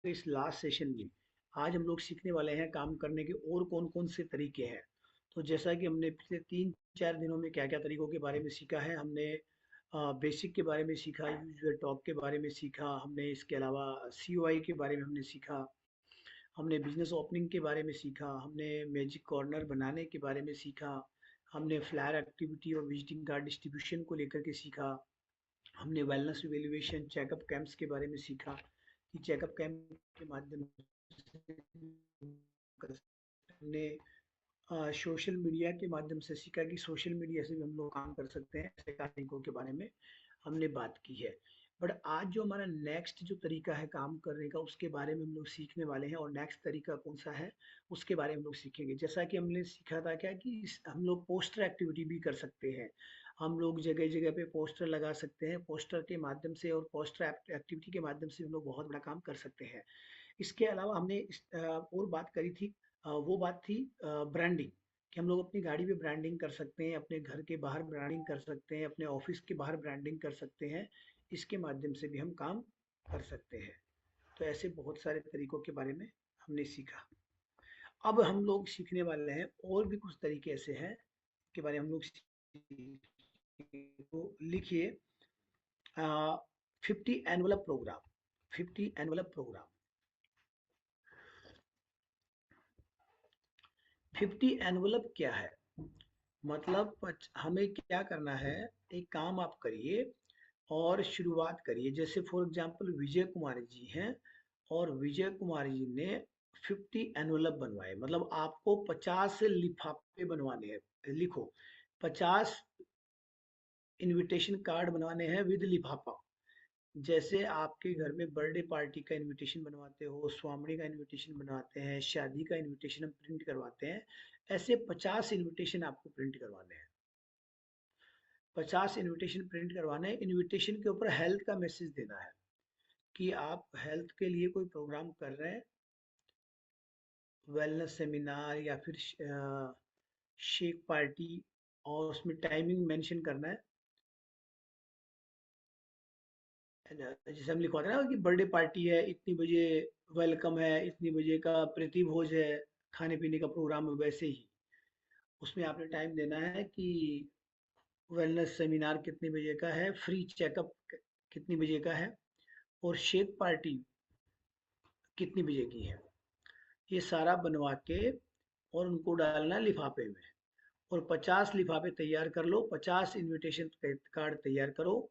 इस last session में आज हम लोग सीखने वाले हैं काम करने के और कौन कौन से तरीके हैं। तो जैसा कि हमने पिछले 3-4 दिनों में क्या क्या तरीकों के बारे में सीखा है, हमने बेसिक के बारे में सीखा, यूजुअल टॉक के बारे में सीखा, हमने इसके अलावा COI के बारे में हमने सीखा, हमने बिजनेस ओपनिंग के बारे में सीखा, हमने मैजिक कॉर्नर बनाने के बारे में सीखा, हमने फ्लायर एक्टिविटी और विजिटिंग कार्ड डिस्ट्रीब्यूशन को लेकर के सीखा, हमने वेलनेस इवेल्युएशन चेकअप कैंप्स के बारे में सीखा कि चेकअप कैंप के माध्यम से हमने सोशल मीडिया के माध्यम से सीखा कि सोशल मीडिया से भी हम लोग काम कर सकते हैं। ऐसे तरीकों के बारे में हमने बात की है। बट आज जो हमारा नेक्स्ट जो तरीका है काम करने का, उसके बारे में हम लोग सीखने वाले हैं। और नेक्स्ट तरीका कौन सा है उसके बारे में हम लोग सीखेंगे। जैसा कि हमने सीखा था क्या कि हम लोग पोस्टर एक्टिविटी भी कर सकते हैं। हम लोग जगह जगह पे पोस्टर लगा सकते हैं। पोस्टर के माध्यम से और पोस्टर एक्टिविटी के माध्यम से हम लोग बहुत बड़ा काम कर सकते हैं। इसके अलावा हमने और बात करी थी, वो बात थी ब्रांडिंग, कि हम लोग अपनी गाड़ी पे ब्रांडिंग कर सकते हैं, अपने घर के बाहर ब्रांडिंग कर सकते हैं, अपने ऑफिस के बाहर ब्रांडिंग कर सकते हैं। इसके माध्यम से भी हम काम कर सकते हैं। तो ऐसे बहुत सारे तरीकों के बारे में हमने सीखा। अब हम लोग सीखने वाले हैं और भी कुछ तरीके ऐसे हैं के बारे में हम लोग तो लिखिए 50 envelope programme. 50 envelope programme 50 envelope क्या है? मतलब हमें क्या करना है, एक काम आप करिए और शुरुआत करिए। जैसे फॉर एग्जांपल विजय कुमार जी हैं और विजय कुमार जी ने 50 एनवलप बनवाए, मतलब आपको 50 लिफाफे बनवाने हैं। लिखो 50 इनविटेशन कार्ड बनवाने हैं विद लिफाफा। जैसे आपके घर में बर्थडे पार्टी का इनविटेशन बनवाते हो, स्वामणी का इनविटेशन बनवाते हैं, शादी का इनविटेशन हम प्रिंट करवाते हैं, ऐसे 50 इनविटेशन आपको प्रिंट करवाने हैं। 50 इनविटेशन प्रिंट करवाने हैं। इनविटेशन के ऊपर हेल्थ का मैसेज देना है कि आप हेल्थ के लिए कोई प्रोग्राम कर रहे हैं, वेलनेस सेमिनार या फिर शेक पार्टी, और उसमें टाइमिंग मेंशन करना है। जैसे हम लिखवाते हैं ना कि बर्थडे पार्टी है इतनी बजे, वेलकम है इतनी बजे का, प्रीति भोज है, खाने पीने का प्रोग्राम है, वैसे ही उसमें आपने टाइम देना है कि वेलनेस सेमिनार कितने बजे का है, फ्री चेकअप कितनी बजे का है, और शेक पार्टी कितनी बजे की है। ये सारा बनवा के और उनको डालना लिफाफे में। और 50 लिफाफे तैयार कर लो, 50 इनविटेशन कार्ड तैयार करो।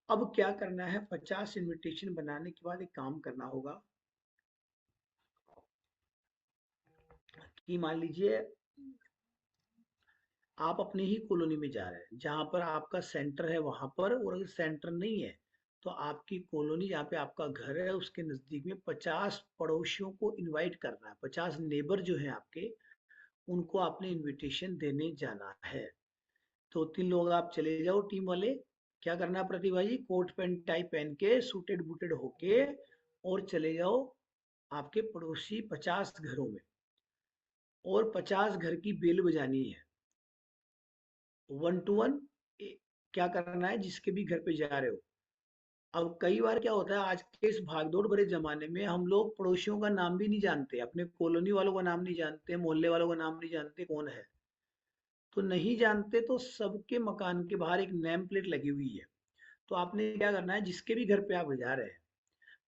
अब क्या करना है, 50 इनविटेशन बनाने के बाद एक काम करना होगा कि मान लीजिए आप अपने ही कॉलोनी में जा रहे हैं, जहां पर आपका सेंटर है वहां पर, और अगर सेंटर नहीं है तो आपकी कॉलोनी जहाँ पे आपका घर है उसके नजदीक में 50 पड़ोसियों को इनवाइट करना है। 50 नेबर जो है आपके, उनको आपने इनविटेशन देने जाना है। तो 3 लोग आप चले जाओ टीम वाले। क्या करना है प्रतिभा जी, कोट पैंट टाई पहन के सूटेड बूटेड होके और चले जाओ आपके पड़ोसी 50 घरों में, और 50 घर की बेल बजानी है। 1 to 1 क्या करना है, जिसके भी घर पे जा रहे हो। अब कई बार क्या होता है, आज के इस भागदौड़ भरे जमाने में हम लोग पड़ोसियों का नाम भी नहीं जानते, अपने कॉलोनी वालों का नाम नहीं जानते, मोहल्ले वालों का नाम नहीं जानते कौन है। तो नहीं जानते तो सबके मकान के बाहर एक नेम प्लेट लगी हुई है। तो आपने क्या करना है, जिसके भी घर पे आप जा रहे हैं,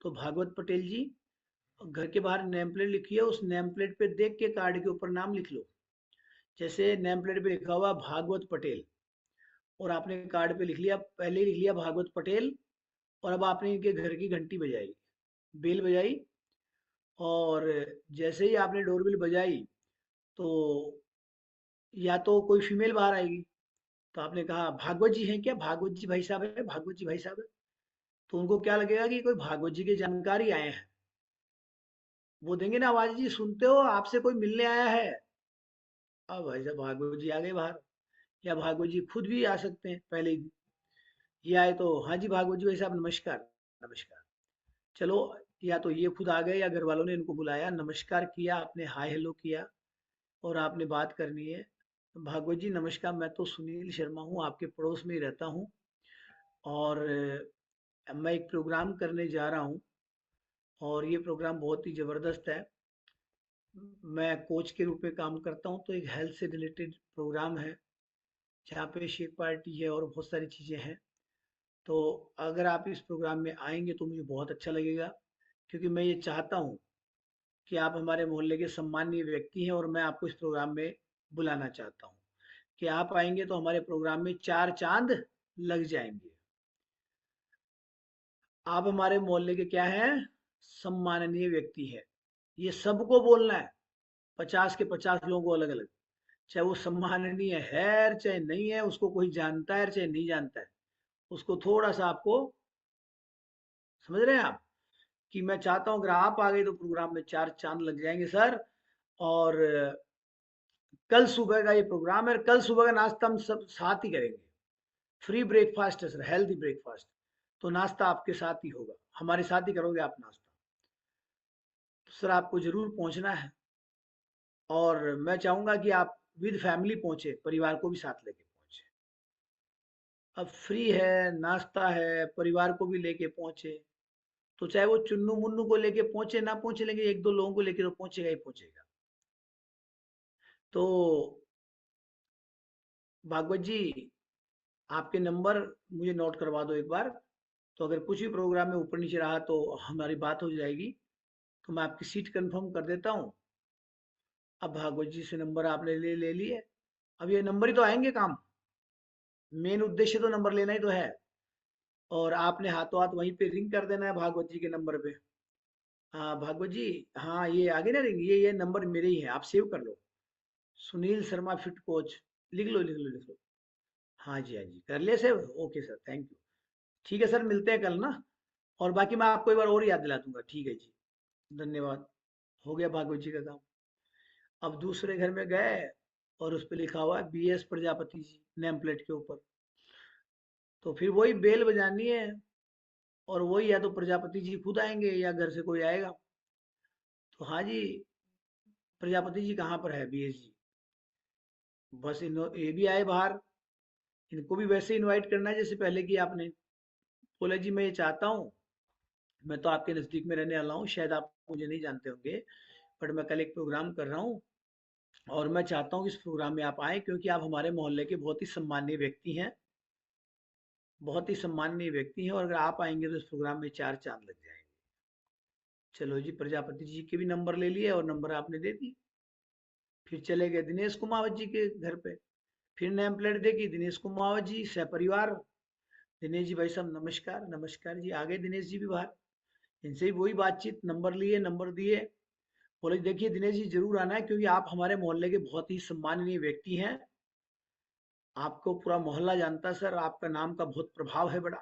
तो भागवत पटेल जी घर के बाहर नेम प्लेट लिखी है, उस नेम प्लेट पे देख के कार्ड के ऊपर नाम लिख लो। जैसे नेम प्लेट पे लिखा हुआ भागवत पटेल, और आपने कार्ड पे लिख लिया, पहले ही लिख लिया भागवत पटेल, और अब आपने इनके घर की घंटी बजाई, बेल बजाई, और जैसे ही आपने डोरबेल बजाई तो या तो कोई फीमेल बाहर आएगी। तो आपने कहा भागवत जी हैं क्या, भागवत जी भाई साहब है, भागवत जी भाई साहब है। तो उनको क्या लगेगा कि कोई भागवत जी के जानकारी आए हैं। वो देंगे ना आवाज, जी सुनते हो आपसे कोई मिलने आया है। अब भाई साहब भागवत जी आ गए बाहर, या भागवत जी खुद भी आ सकते हैं पहले ही। ये आए तो हाँ जी भागवत जी भाई साहब नमस्कार। नमस्कार। चलो, या तो ये खुद आ गए या घर वालों ने इनको बुलाया, नमस्कार किया, आपने हाय हेलो किया और आपने बात करनी है। भागवत जी नमस्कार, मैं तो सुनील शर्मा हूँ, आपके पड़ोस में ही रहता हूँ, और मैं एक प्रोग्राम करने जा रहा हूँ, और ये प्रोग्राम बहुत ही ज़बरदस्त है। मैं कोच के रूप में काम करता हूँ, तो एक हेल्थ से रिलेटेड प्रोग्राम है जहाँ पे शेक पार्टी है और बहुत सारी चीज़ें हैं। तो अगर आप इस प्रोग्राम में आएंगे तो मुझे बहुत अच्छा लगेगा, क्योंकि मैं ये चाहता हूँ कि आप हमारे मोहल्ले के सम्मानीय व्यक्ति हैं और मैं आपको इस प्रोग्राम में बुलाना चाहता हूँ कि आप आएंगे तो हमारे प्रोग्राम में चार चांद लग जाएंगे। आप हमारे मोहल्ले के क्या हैं? सम्माननीय व्यक्ति है। ये सबको बोलना है, 50 के 50 लोगों को अलग अलग, चाहे वो सम्माननीय है चाहे नहीं है, उसको कोई जानता है चाहे नहीं जानता है, उसको थोड़ा सा आपको, समझ रहे हैं आप, कि मैं चाहता हूँ अगर आप आ गए तो प्रोग्राम में चार चांद लग जाएंगे सर। और कल सुबह का ये प्रोग्राम है, कल सुबह का नाश्ता हम सब साथ ही करेंगे। फ्री ब्रेकफास्ट है सर, हेल्दी ब्रेकफास्ट। तो नाश्ता आपके साथ ही होगा, हमारे साथ ही करोगे आप नाश्ता। तो सर आपको जरूर पहुंचना है, और मैं चाहूंगा कि आप विद फैमिली पहुंचे, परिवार को भी साथ लेके पहुंचे। अब फ्री है, नाश्ता है, परिवार को भी लेके पहुंचे, तो चाहे वो चुन्नू मुन्नू को लेके पहुंचे ना पहुंचे, लेकिन एक दो लोगों को लेके तो पहुंचेगा ही पहुंचेगा। तो भागवत जी, आपके नंबर मुझे नोट करवा दो एक बार। तो अगर कुछ भी प्रोग्राम में ऊपर नीचे रहा तो हमारी बात हो जाएगी। तो मैं आपकी सीट कंफर्म कर देता हूँ। अब भागवत जी से नंबर आपने ले लिए। अब ये नंबर ही तो आएंगे काम, मेन उद्देश्य तो नंबर लेना ही तो है। और आपने हाथों हाथ वहीं पे रिंग कर देना है भागवत जी के नंबर पे। हाँ भागवत जी, हाँ ये आगे ना रिंग, ये नंबर मेरे ही है, आप सेव कर लो। सुनील शर्मा फिट कोच, लिख लो लिख लो लिख लो। हाँ जी हाँ जी, कर लिया save. Okay sir, thank you. ठीक है सर, मिलते हैं कल ना। और बाकी मैं आपको एक बार और याद दिला दूंगा। ठीक है जी, धन्यवाद। हो गया भागवत जी का काम। अब दूसरे घर में गए, और उस पर लिखा हुआ है BS Prajapati ji name plate के ऊपर। तो फिर वही बेल बजानी है, और वही या तो प्रजापति जी खुद आएंगे या घर से कोई आएगा। तो हाँ जी, प्रजापति जी कहाँ पर है BS जी? बस ये भी आए बाहर, इनको भी वैसे इनवाइट करना है जैसे पहले किया आपने। बोले जी मैं ये चाहता हूँ, मैं तो आपके नज़दीक में रहने वाला हूँ, शायद आप मुझे नहीं जानते होंगे, बट मैं कल एक प्रोग्राम कर रहा हूँ, और मैं चाहता हूँ कि इस प्रोग्राम में आप आएँ, क्योंकि आप हमारे मोहल्ले के बहुत ही सम्मानीय व्यक्ति हैं, बहुत ही सम्माननीय व्यक्ति हैं, और अगर आप आएंगे तो इस प्रोग्राम में चार चांद लग जाएंगे। चलो जी, प्रजापति जी के भी नंबर ले लिए और नंबर आपने दे दी। फिर चले गए दिनेश कुमावत जी के घर पे। फिर नेम प्लेट देखी, दिनेश कुमावत जी सहपरिवार। दिनेश जी भाई साहब नमस्कार, नमस्कार जी। आ गए दिनेश जी भी बाहर, इनसे भी वही बातचीत, नंबर लिए नंबर दिए। बोले देखिए दिनेश जी जरूर आना है, क्योंकि आप हमारे मोहल्ले के बहुत ही सम्माननीय व्यक्ति हैं। आपको पूरा मोहल्ला जानता है सर, आपका नाम का बहुत प्रभाव है बड़ा।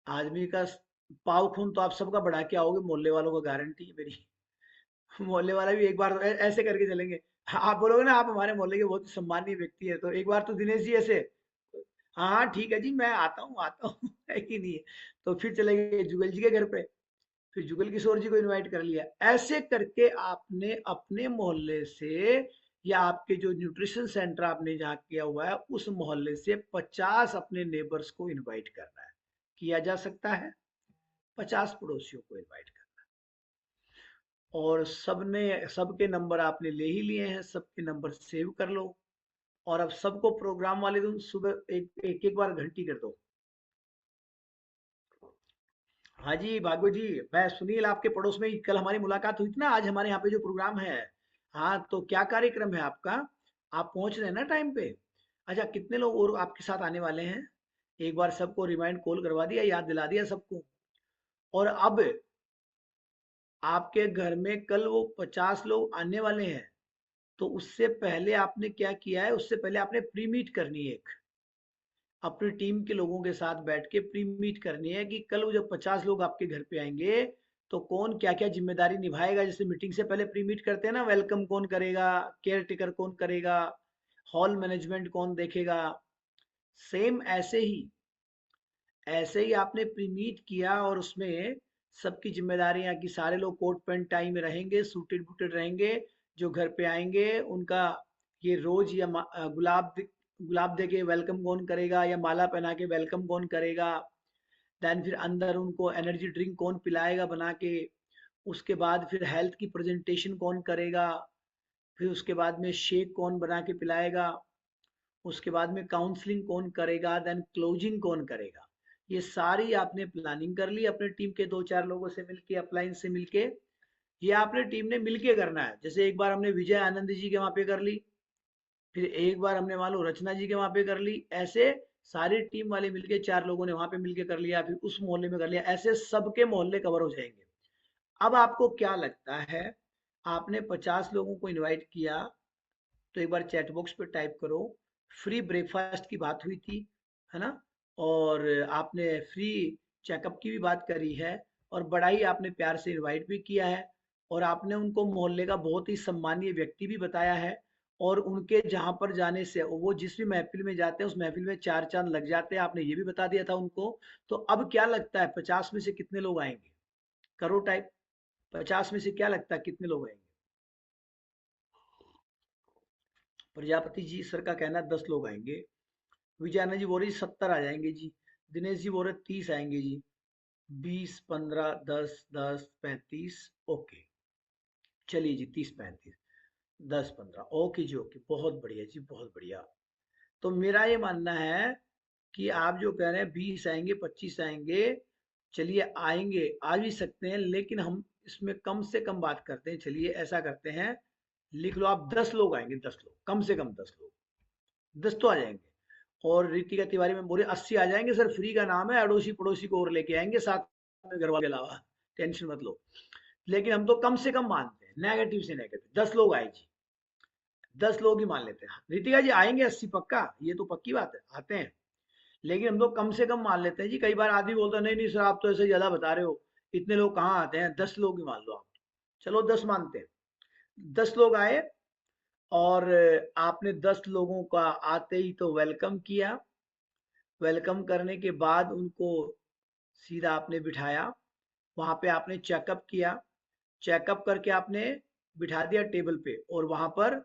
आदमी का पाव खून तो आप सबका बढ़ा के आओगे, मोहल्ले वालों का गारंटी है मेरी। मोहल्ले वाला भी एक बार तो ऐसे करके चलेंगे। हाँ, आप बोलोगे ना आप हमारे मोहल्ले के बहुत ही सम्मानीय व्यक्ति है, तो एक बार तो दिनेश जी ऐसे, हाँ हाँ ठीक है जी मैं आता हूँ आता हूँ है कि नहीं है। तो फिर चले गए जुगल जी के घर पे, फिर जुगल किशोर जी को इनवाइट कर लिया। ऐसे करके आपने अपने मोहल्ले से, या आपके जो न्यूट्रिशन सेंटर आपने जहाँ किया हुआ है उस मोहल्ले से 50 अपने नेबर्स को इनवाइट करना है। किया जा सकता है, 50 पड़ोसियों को इनवाइट करना। और सबने, सबके नंबर आपने ले ही लिए हैं, सबके नंबर सेव कर लो। और अब सबको प्रोग्राम वाले दिन सुबह एक बार घंटी कर दो। हाँ जी भागवत जी, मैं सुनील, आपके पड़ोस में ही कल हमारी मुलाकात हुई थी ना, आज हमारे यहाँ पे जो प्रोग्राम है। हाँ तो क्या कार्यक्रम है आपका? आप पहुंच रहे हैं ना टाइम पे? अच्छा, कितने लोग और आपके साथ आने वाले हैं? एक बार सबको रिमाइंड कॉल करवा दिया, याद दिला दिया सबको। और अब आपके घर में कल वो 50 लोग आने वाले हैं, तो उससे पहले आपने क्या किया है, उससे पहले आपने प्री मीट करनी है एक, अपनी टीम के लोगों के साथ बैठ के प्री मीट करनी है कि कल वो जब 50 लोग आपके घर पे आएंगे तो कौन क्या क्या जिम्मेदारी निभाएगा। जैसे मीटिंग से पहले प्री मीट करते हैं ना, वेलकम कौन करेगा, केयर टेकर कौन करेगा, हॉल मैनेजमेंट कौन देखेगा। सेम ऐसे ही आपने प्री मीट किया, और उसमें सबकी जिम्मेदारियां कि सारे लोग कोट पैंट टाई में रहेंगे, सूटेड बूटेड रहेंगे। जो घर पे आएंगे उनका ये रोज या गुलाब दे के वेलकम कौन करेगा, या माला पहना के वेलकम कौन करेगा। देन फिर अंदर उनको एनर्जी ड्रिंक कौन पिलाएगा बना के, उसके बाद फिर हेल्थ की प्रेजेंटेशन कौन करेगा, फिर उसके बाद में शेक कौन बना के पिलाएगा, उसके बाद में काउंसलिंग कौन करेगा, देन क्लोजिंग कौन करेगा। ये सारी आपने प्लानिंग कर ली अपने टीम के 2-4 लोगों से मिलके, अपलाइन से मिलके। ये आपने टीम ने मिलके करना है। जैसे एक बार हमने विजय आनंद जी के वहां पे कर ली, फिर एक बार हमने मान लो रचना जी के वहां पे कर ली, ऐसे सारी टीम वाले मिलके 4 लोगों ने वहां पे मिलके कर लिया, फिर उस मोहल्ले में कर लिया, ऐसे सबके मोहल्ले कवर हो जाएंगे। अब आपको क्या लगता है, आपने 50 लोगों को इनवाइट किया, तो एक बार चैट बॉक्स पे टाइप करो, फ्री ब्रेकफास्ट की बात हुई थी, है ना, और आपने फ्री चेकअप की भी बात करी है, और बड़ा ही आपने प्यार से इनवाइट भी किया है, और आपने उनको मोहल्ले का बहुत ही सम्मानीय व्यक्ति भी बताया है, और उनके जहाँ पर जाने से वो जिस भी महफिल में जाते हैं उस महफिल में 4 चांद लग जाते हैं, आपने ये भी बता दिया था उनको। तो अब क्या लगता है 50 में से कितने लोग आएंगे? करो टाइप, 50 में से क्या लगता है कितने लोग आएंगे? प्रजापति जी सर का कहना है 10 लोग आएंगे। विजयाना जी बोल रही 70 आ जाएंगे जी। दिनेश जी बोल रहे 30 आएंगे जी। 20, 15, 10, 35। ओके, चलिए जी, 30, 35, 10, 15, ओके जी, ओके, बहुत बढ़िया जी, बहुत बढ़िया। तो मेरा ये मानना है कि आप जो कह रहे हैं 20 आएंगे, 25 आएंगे, चलिए आएंगे, आ भी सकते हैं, लेकिन हम इसमें कम से कम बात करते हैं। चलिए ऐसा करते हैं, लिख लो आप, 10 लोग आएंगे, 10 लोग, कम से कम 10 लोग, 10 तो आ जाएंगे। और रितिका तिवारी में बोले 80 आ जाएंगे सर, फ्री का नाम है, अड़ोसी पड़ोसी को और लेके आएंगे साथ में, घर वाले के अलावा, टेंशन मत लो। लेकिन हम तो कम से कम मानते हैं, नेगेटिव से नेगेटिव 10 लोग आए जी, 10 लोग ही मान लेते हैं। रितिका जी आएंगे 80 पक्का, ये तो पक्की बात है, आते हैं। लेकिन हम तो कम से कम मान लेते हैं जी, कई बार आदमी बोलता है नहीं नहीं सर आप तो ऐसे ज्यादा बता रहे हो, इतने लोग कहाँ आते हैं, 10 लोग ही मान लो आप। चलो 10 मानते हैं, 10 लोग आए, और आपने 10 लोगों का आते ही तो वेलकम किया। वेलकम करने के बाद उनको सीधा आपने बिठाया, वहां पे आपने चेकअप किया, चेकअप करके आपने बिठा दिया टेबल पे, और वहां पर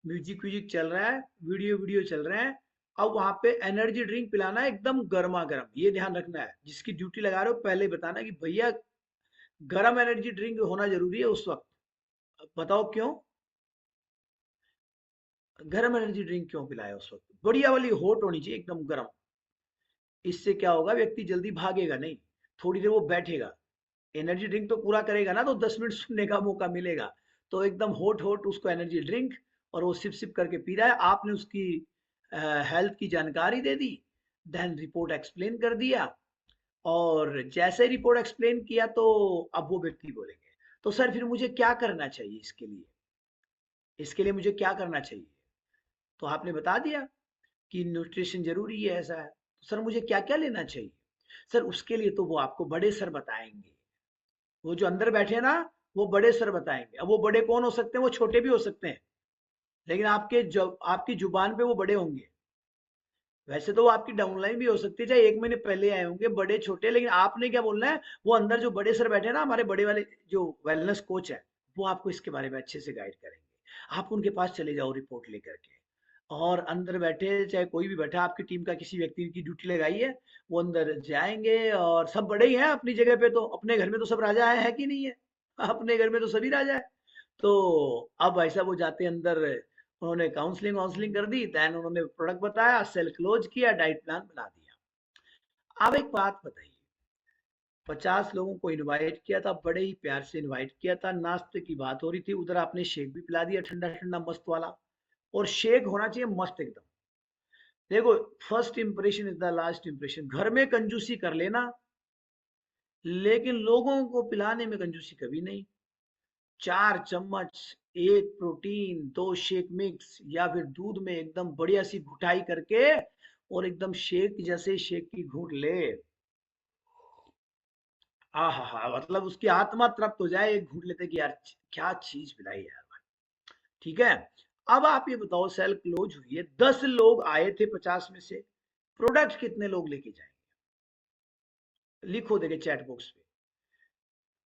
म्यूजिक व्यूजिक चल रहा है, वीडियो वीडियो चल रहे हैं। अब वहां पे एनर्जी ड्रिंक पिलाना है एकदम गर्मा गर्म, ये ध्यान रखना है, जिसकी ड्यूटी लगा रहे हो पहले ही बताना कि भैया गर्म एनर्जी ड्रिंक होना जरूरी है उस वक्त। अब बताओ क्यों गर्म एनर्जी ड्रिंक क्यों पिलाया उस वक्त? बढ़िया वाली हॉट होनी चाहिए, एकदम गर्म। इससे क्या होगा, व्यक्ति जल्दी भागेगा नहीं, थोड़ी देर वो बैठेगा, एनर्जी ड्रिंक तो पूरा करेगा ना, तो 10 मिनट सुनने का मौका मिलेगा। तो एकदम होट होट उसको एनर्जी ड्रिंक, और वो सिप सिप करके पी रहा है, आपने उसकी हेल्थ की जानकारी दे दी, देन रिपोर्ट एक्सप्लेन कर दिया। और जैसे रिपोर्ट एक्सप्लेन किया, तो अब वो व्यक्ति बोलेंगे तो सर फिर मुझे क्या करना चाहिए इसके लिए, इसके लिए मुझे क्या करना चाहिए? तो आपने बता दिया कि न्यूट्रिशन जरूरी है, ऐसा है, तो सर मुझे क्या क्या लेना चाहिए? सर उसके लिए तो वो आपको बड़े सर बताएंगे, वो जो अंदर बैठे हैं ना, वो बड़े सर बताएंगे। अब वो बड़े कौन हो सकते हैं? वो छोटे भी हो सकते हैं, लेकिन आपकी जुबान पे वो बड़े होंगे। वैसे तो वो आपकी डाउनलाइन भी हो सकती है, चाहे 1 महीने पहले आए होंगे, बड़े छोटे, लेकिन आपने क्या बोलना है, वो अंदर जो बड़े सर बैठे हैं ना, हमारे बड़े वाले जो वेलनेस कोच है, वो आपको इसके बारे में अच्छे से गाइड करेंगे। आप उनके पास चले जाओ रिपोर्ट लेकर के, और अंदर बैठे चाहे कोई भी बैठा, आपकी टीम का किसी व्यक्ति की ड्यूटी लगाई है, वो अंदर जाएंगे, और सब बड़े ही हैं अपनी जगह पे, तो अपने घर में तो सब राजा है कि नहीं है? अपने घर में तो सभी राजा है। तो अब भाई साहब वो जाते हैं अंदर, उन्होंने काउंसलिंग वाउंसलिंग कर दी, देन उन्होंने प्रोडक्ट बताया, सेल क्लोज किया, डाइट प्लान बना दिया। अब एक बात बताइए, 50 लोगों को इनवाइट किया था, बड़े ही प्यार से इनवाइट किया था, नाश्ते की बात हो रही थी, उधर आपने शेक भी पिला दिया ठंडा ठंडा मस्त वाला, और शेक होना चाहिए मस्त एकदम। देखो, first impression is the last impression, घर में कंजूसी कर लेना, लेकिन लोगों को पिलाने में कंजूसी कभी नहीं। 4 चम्मच, एक प्रोटीन, 2 शेक मिक्स, या फिर दूध में एकदम बढ़िया सी घुटाई करके, और एकदम शेक जैसे शेक की घूंट ले, आ हा हा, मतलब उसकी आत्मा तृप्त हो जाए एक घूंट लेते कि यार क्या चीज पिलाई यार भाई। ठीक है, अब आप ये बताओ, सेल क्लोज हुई है, 10 लोग आए थे 50 में से, प्रोडक्ट कितने लोग लेके जाएंगे? लिखो, देखे चैट बॉक्स पे।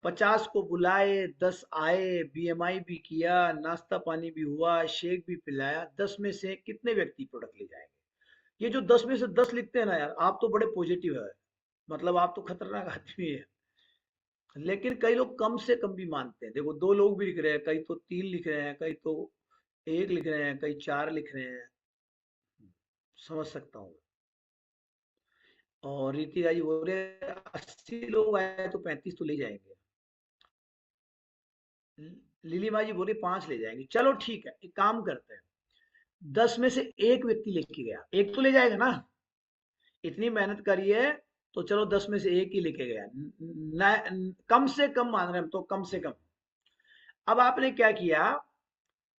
50 को बुलाए, 10 आए, बीएमआई भी किया, नाश्ता पानी भी हुआ, शेक भी पिलाया, 10 में से कितने व्यक्ति प्रोडक्ट ले जाएंगे? ये जो 10 में से 10 लिखते हैं ना यार, आप तो बड़े पॉजिटिव है, मतलब आप तो खतरनाक आदमी है। लेकिन कई लोग कम से कम भी मानते हैं, देखो 2 लोग भी लिख रहे हैं, कई तो 3 लिख रहे हैं, कई तो 1 लिख रहे हैं, कई 4 लिख रहे हैं। समझ सकता हूँ। और रीतिका जी बोल रहे 80 लोग आए तो 35 तो ले जाएंगे। लिली माँ जी बोली 5 ले जाएंगे। चलो ठीक है, एक काम करते हैं, 10 में से 1 व्यक्ति लेके गया, एक तो ले जाएगा ना। इतनी मेहनत करी है तो चलो 10 में से 1 ही लेके गया। कम से कम मान रहे हैं हम तो, कम से कम। अब आपने क्या किया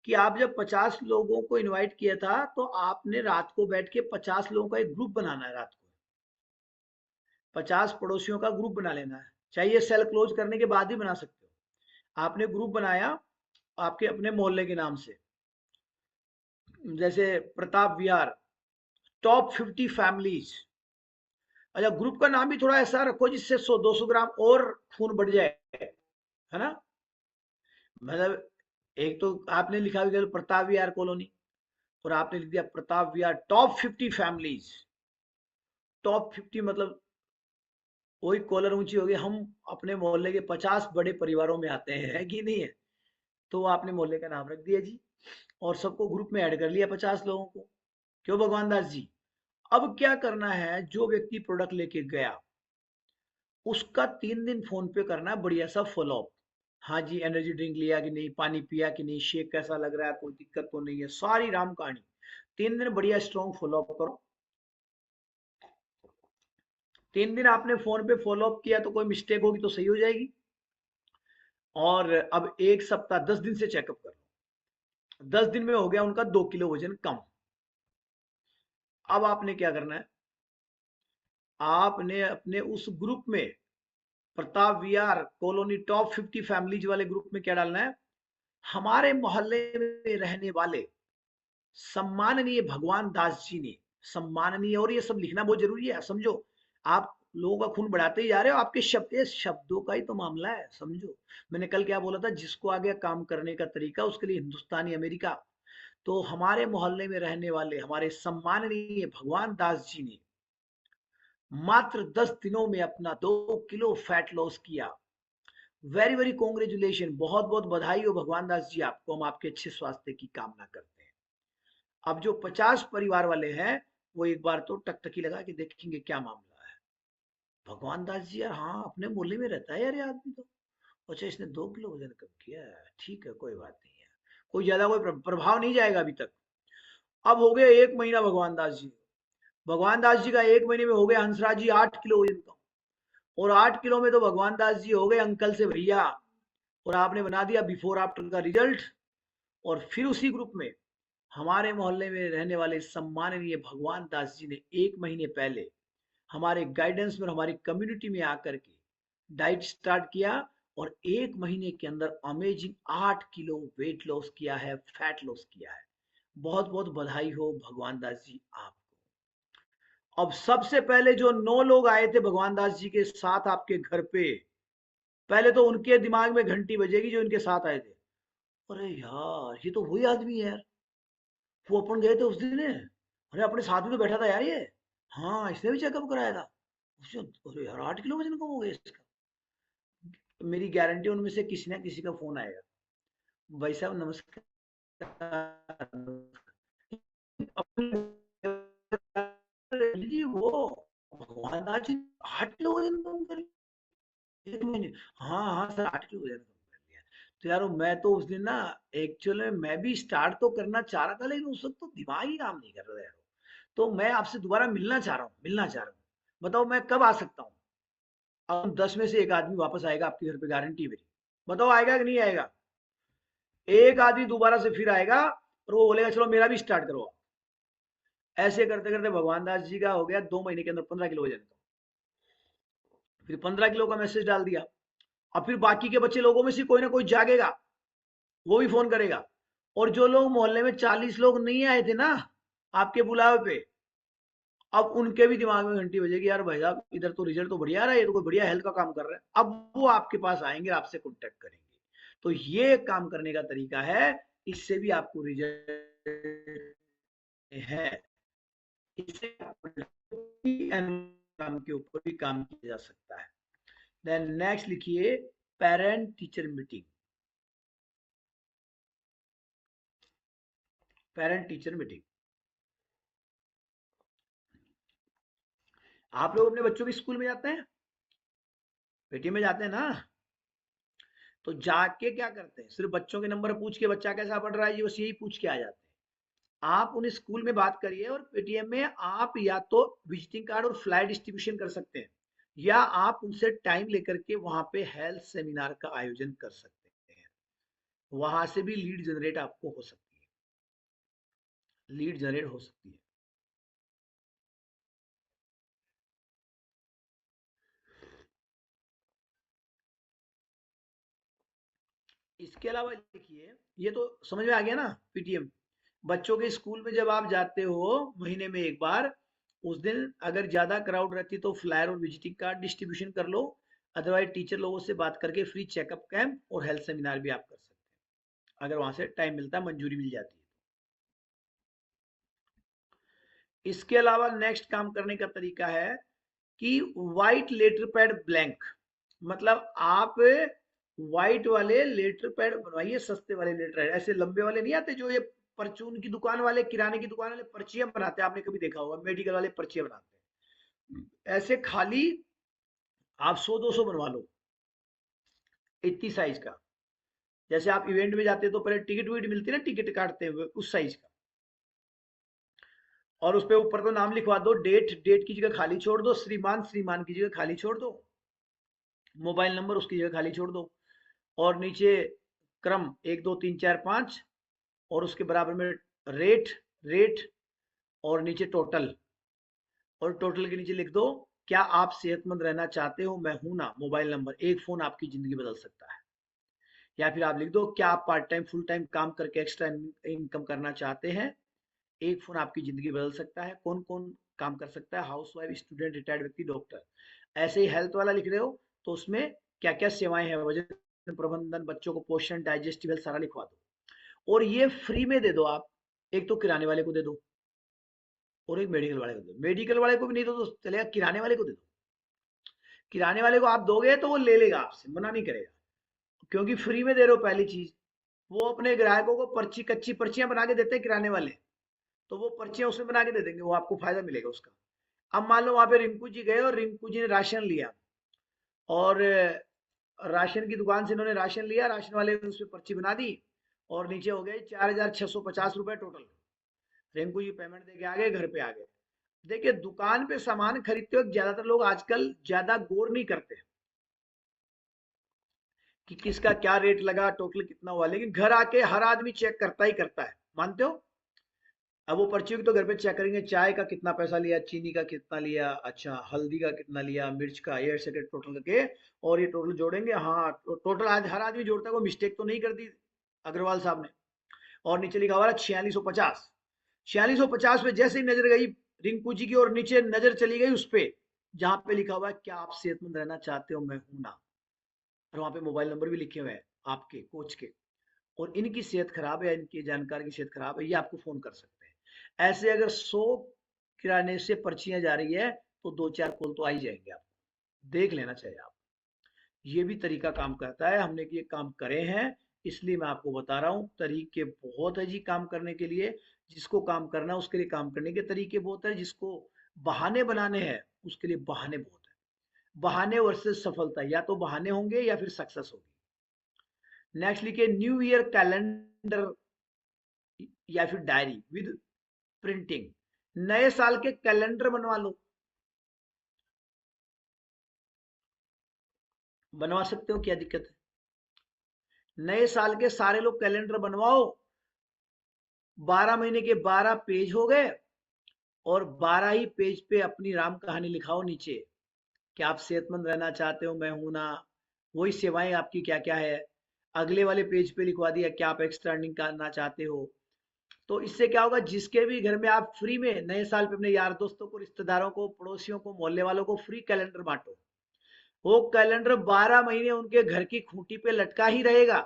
कि आप जब 50 लोगों को इनवाइट किया था तो आपने रात को बैठ के 50 लोगों का एक ग्रुप बनाना है। रात को 50 पड़ोसियों का ग्रुप बना लेना है, चाहिए सेल क्लोज करने के बाद ही बना सकते हो। आपने ग्रुप बनाया आपके अपने मोहल्ले के नाम से, जैसे प्रताप विहार टॉप 50 फैमिलीज। अच्छा, ग्रुप का नाम भी थोड़ा ऐसा रखो जिससे 100-200 ग्राम और खून बढ़ जाए, है ना। मतलब एक तो आपने लिखा भी प्रताप विहार कॉलोनी, और आपने लिख दिया प्रताप विहार टॉप 50 फैमिलीज। टॉप 50 मतलब वही कॉलर ऊंची होगी, हम अपने मोहल्ले के 50 बड़े परिवारों में आते हैं, है कि नहीं है। तो आपने मोहल्ले का नाम रख दिया जी, और सबको ग्रुप में ऐड कर लिया 50 लोगों को। क्यों भगवान दास जी। अब क्या करना है, जो व्यक्ति प्रोडक्ट लेके गया उसका 3 दिन फोन पे करना है बढ़िया सा फॉलोअप। हाँ जी, एनर्जी ड्रिंक लिया कि नहीं, पानी पिया कि नहीं, शेक कैसा लग रहा है, कोई दिक्कत तो नहीं है, सारी राम कहानी। 3 दिन बढ़िया स्ट्रॉन्ग फॉलोअप करो। 3 दिन आपने फोन पे फॉलोअप किया तो कोई मिस्टेक होगी तो सही हो जाएगी। और अब एक सप्ताह 10 दिन से चेकअप कर लो। 10 दिन में हो गया उनका 2 किलो वजन कम। अब आपने क्या करना है, आपने अपने उस ग्रुप में, प्रताप विहार कॉलोनी टॉप 50 फैमिलीज वाले ग्रुप में क्या डालना है, हमारे मोहल्ले में रहने वाले सम्माननीय भगवान दास जी ने, सम्माननीय, और ये सब लिखना बहुत जरूरी है, समझो। आप लोगों का खून बढ़ाते ही जा रहे हो, आपके शब्द, ये शब्दों का ही तो मामला है, समझो। मैंने कल क्या बोला था, जिसको आगे काम करने का तरीका उसके लिए हिंदुस्तानी अमेरिका। तो हमारे मोहल्ले में रहने वाले हमारे सम्माननीय भगवान दास जी ने मात्र 10 दिनों में अपना 2 किलो फैट लॉस किया। वेरी वेरी कॉन्ग्रेचुलेशन, बहुत बहुत बधाई हो भगवान दास जी आपको, हम आपके अच्छे स्वास्थ्य की कामना करते हैं। अब जो 50 परिवार वाले हैं वो एक बार तो टकटकी लगा के देखेंगे क्या मामला है। भगवान दास जी यार, हाँ अपने मोहल्ले में रहता है यार ये आदमी तो। अच्छा, इसने 2 किलो वजन कम किया है, ठीक है कोई बात नहीं है। कोई ज्यादा कोई प्रभाव नहीं जाएगा अभी तक। अब हो गया 1 महीना भगवान दास जी, भगवान दास जी का 1 महीने में हो गया हंसराज जी 8 किलो वजन कम। और 8 किलो में तो भगवान दास जी हो गए अंकल से भैया। और आपने बना दिया बिफोर आफ्टर का रिजल्ट। और फिर उसी ग्रुप में हमारे मोहल्ले में रहने वाले सम्माननीय भगवान दास जी ने 1 महीने पहले हमारे गाइडेंस में हमारी कम्युनिटी में आकर के डाइट स्टार्ट किया। और 1 महीने के अंदर अमेजिंग 8 किलो वेट लॉस किया है, फैट लॉस किया है। बहुत बहुत बधाई हो भगवान दास जी आपको। अब सबसे पहले जो 9 लोग आए थे भगवान दास जी के साथ आपके घर पे, पहले तो उनके दिमाग में घंटी बजेगी जो इनके साथ आए थे। अरे यार, ये तो वही आदमी है यार, वो अपन गए थे उस दिन। अरे अपने साथ में तो बैठा था यार ये। हाँ, इसने भी चेकअप कराया था। उसने, अरे यार 8 किलो वजन कम हो गया इसका। तो मेरी गारंटी उनमें से किसी ना किसी का फोन आएगा, भाई साहब नमस्कार, जी वो भगवान दास जी 8 किलो वजन कम कर, 1 महीने। हाँ हाँ सर, 8 किलो वजन कम कर लिया। तो यार मैं तो उस दिन ना, एक्चुअल में मैं भी स्टार्ट तो करना चाह रहा था लेकिन उस वक्त तो दिमाग ही काम नहीं कर रहा यार। तो मैं आपसे दोबारा मिलना चाह रहा हूँ, मिलना चाह रहा हूँ। बताओ मैं कब आ सकता हूँ। अब 10 में से 1 आदमी वापस आएगा आपके घर पे, गारंटी मेरी। बताओ आएगा कि नहीं आएगा। एक आदमी दोबारा से फिर आएगा और वो बोलेगा चलो मेरा भी स्टार्ट करो। ऐसे करते करते भगवान दास जी का हो गया 2 महीने के अंदर 15 किलो वजन का। फिर 15 किलो का मैसेज डाल दिया। अब फिर बाकी के बच्चे लोगों में से कोई ना कोई जागेगा, वो भी फोन करेगा। और जो लोग मोहल्ले में 40 लोग नहीं आए थे ना आपके बुलावे पे, अब उनके भी दिमाग में घंटी बजेगी, यार भाई साहब इधर तो रिजल्ट तो बढ़िया रहा है, ये तो कोई बढ़िया हेल्थ का काम कर रहा है। अब वो आपके पास आएंगे, आपसे कांटेक्ट करेंगे। तो ये काम करने का तरीका है, इससे भी आपको रिजल्ट है। इससे काम के ऊपर भी काम किया जा सकता है। देन नेक्स्ट लिखिए parent teacher meeting. Parent teacher meeting, आप लोग अपने बच्चों के स्कूल में जाते हैं, पेटीएम में जाते हैं ना, तो जाके क्या करते हैं, सिर्फ बच्चों के नंबर पूछ के बच्चा कैसा पढ़ रहा है ये बस यही पूछ के आ जाते हैं। आप उन्हें स्कूल में बात करिए और पेटीएम में आप या तो विजिटिंग कार्ड और फ्लायर डिस्ट्रीब्यूशन कर सकते हैं, या आप उनसे टाइम लेकर के वहां पे हेल्थ सेमिनार का आयोजन कर सकते हैं। वहां से भी लीड जनरेट आपको हो सकती है, लीड जनरेट हो सकती है। इसके अलावा देखिए, ये तो समझ में आ गया ना पीटीएम। बच्चों के स्कूल में जब आप जाते हो महीने में एक बार, उस दिन अगर ज्यादा क्राउड रहती तो फ्लायर और विजिटिंग कार्ड डिस्ट्रीब्यूशन कर लो, अदरवाइज टीचर लोगों से बात करके फ्री चेकअप कैंप और हेल्थ सेमिनार भी आप कर सकते हैं, अगर वहां से टाइम मिलता है, मंजूरी मिल जाती है। इसके अलावा नेक्स्ट काम करने का तरीका है कि व्हाइट लेटर पैड ब्लैंक, मतलब आप व्हाइट वाले लेटर पैड बनवाइए, सस्ते वाले लेटर पैड, ऐसे लंबे वाले नहीं आते जो ये परचून की दुकान वाले, किराने की दुकान वाले पर्चियां बनाते हैं, आपने कभी देखा होगा, मेडिकल वाले पर्चियां बनाते हैं ऐसे खाली। आप 100-200 बनवा लो, इतनी साइज का। जैसे आप इवेंट में जाते हैं तो पहले टिकट विकट मिलती है ना, टिकट काटते हुए, उस साइज का। और उस पे ऊपर तो नाम लिखवा दो, डेट डेट की जगह खाली छोड़ दो, श्रीमान श्रीमान की जगह खाली छोड़ दो, मोबाइल नंबर उसकी जगह खाली छोड़ दो, और नीचे क्रम 1 2 3 4 5, और उसके बराबर में रेट, रेट, और नीचे टोटल, और टोटल के नीचे लिख दो क्या आप सेहतमंद रहना चाहते हो, मैं हूं ना, मोबाइल नंबर, एक फोन आपकी जिंदगी बदल सकता है। या फिर आप लिख दो क्या आप पार्ट टाइम फुल टाइम काम करके एक्स्ट्रा इनकम करना चाहते हैं, एक फोन आपकी जिंदगी बदल सकता है। कौन कौन काम कर सकता है, हाउस वाइफ, स्टूडेंट, रिटायर्ड व्यक्ति, डॉक्टर। ऐसे ही हेल्थ वाला लिख रहे हो तो उसमें क्या क्या सेवाएं हैं, वजन प्रबंधन, बच्चों को पोषण, डाइजेस्टिव हेल्थ, सारा लिखवा दो। और ये फ्री में दे दो आप, एक तो किराने वाले को दे दो और एक मेडिकल वाले को दे दो। मेडिकल वाले को भी नहीं दो तो चलेगा, किराने वाले को दे दो। किराने वाले को आप दोगे तो वो ले लेगा आपसे, मना नहीं करेगा, क्योंकि फ्री में दे रहे हो पहली चीज। वो अपने ग्राहकों को पर्ची, कच्ची पर्चियां बना के देते हैं किराने वाले, तो वो पर्चियां उसमें बना के दे देंगे, वो आपको फायदा मिलेगा उसका। अब मान लो वहां पे रिंकू जी गए और रिंकू जी ने राशन लिया, और राशन की दुकान से इन्होंने राशन लिया, राशन वाले ने उस पर पर्ची बना दी, और नीचे हो गए 4,650 रुपए टोटल। रिंकू जी पेमेंट दे के आ गए, घर पे आ गए। देखिए दुकान पे सामान खरीदते वक्त ज्यादातर लोग आजकल ज्यादा गौर नहीं करते कि किसका क्या रेट लगा, टोटल कितना हुआ, लेकिन घर आके हर आदमी चेक करता ही करता है, मानते हो। अब वो पर्ची की तो घर पे चेक करेंगे, चाय का कितना पैसा लिया, चीनी का कितना लिया, अच्छा हल्दी का कितना लिया, मिर्च का, ये ऐसे टोटल करके, और ये टोटल जोड़ेंगे। हाँ टोटल आज हर आदमी जोड़ता है, कोई मिस्टेक तो नहीं कर दी अग्रवाल साहब ने। और नीचे लिखा हुआ 4650। 4650 पे जैसे ही नजर गई रिंकू जी की, और नीचे नजर चली गई उस पे जहां पे लिखा हुआ है क्या आप सेहतमंद रहना चाहते हो, मैं हूं ना, और वहां पे मोबाइल नंबर भी लिखे हुए हैं आपके कोच के, और इनकी सेहत खराब है, इनकी जानकार की सेहत खराब है, ये आपको फोन कर सकते हैं। ऐसे अगर 100 किराने से पर्चियां जा रही है तो 2-4 कॉल तो आ ही जाएंगे, आप देख लेना चाहिए आप। ये भी तरीका काम करता है, हमने ये काम करे हैं, इसलिए मैं आपको बता रहा हूँ। तरीके बहुत है जी काम करने के लिए, जिसको काम करना है उसके लिए काम करने के तरीके बहुत है, जिसको बहाने बनाने हैं उसके लिए बहाने बहुत है। बहाने वर्सेस सफलता, या तो बहाने होंगे या फिर सक्सेस होगी। नेक्स्ट लिखिए न्यू ईयर कैलेंडर या फिर डायरी विद प्रिंटिंग। नए साल के कैलेंडर बनवा लो, बनवा सकते हो, क्या दिक्कत है। नए साल के सारे लोग कैलेंडर बनवाओ, 12 महीने के 12 पेज हो गए, और 12 ही पेज पे अपनी राम कहानी लिखाओ नीचे, कि आप सेहतमंद रहना चाहते हो, मैं हूं ना, वही सेवाएं आपकी क्या क्या है। अगले वाले पेज पे लिखवा दिया क्या आप एक्स्ट्रा अर्निंग करना चाहते हो। तो इससे क्या होगा, जिसके भी घर में आप फ्री में नए साल पे अपने यार दोस्तों को, रिश्तेदारों को, पड़ोसियों को, मोहल्ले वालों को फ्री कैलेंडर बांटो। वो कैलेंडर 12 महीने उनके घर की खूंटी पे लटका ही रहेगा,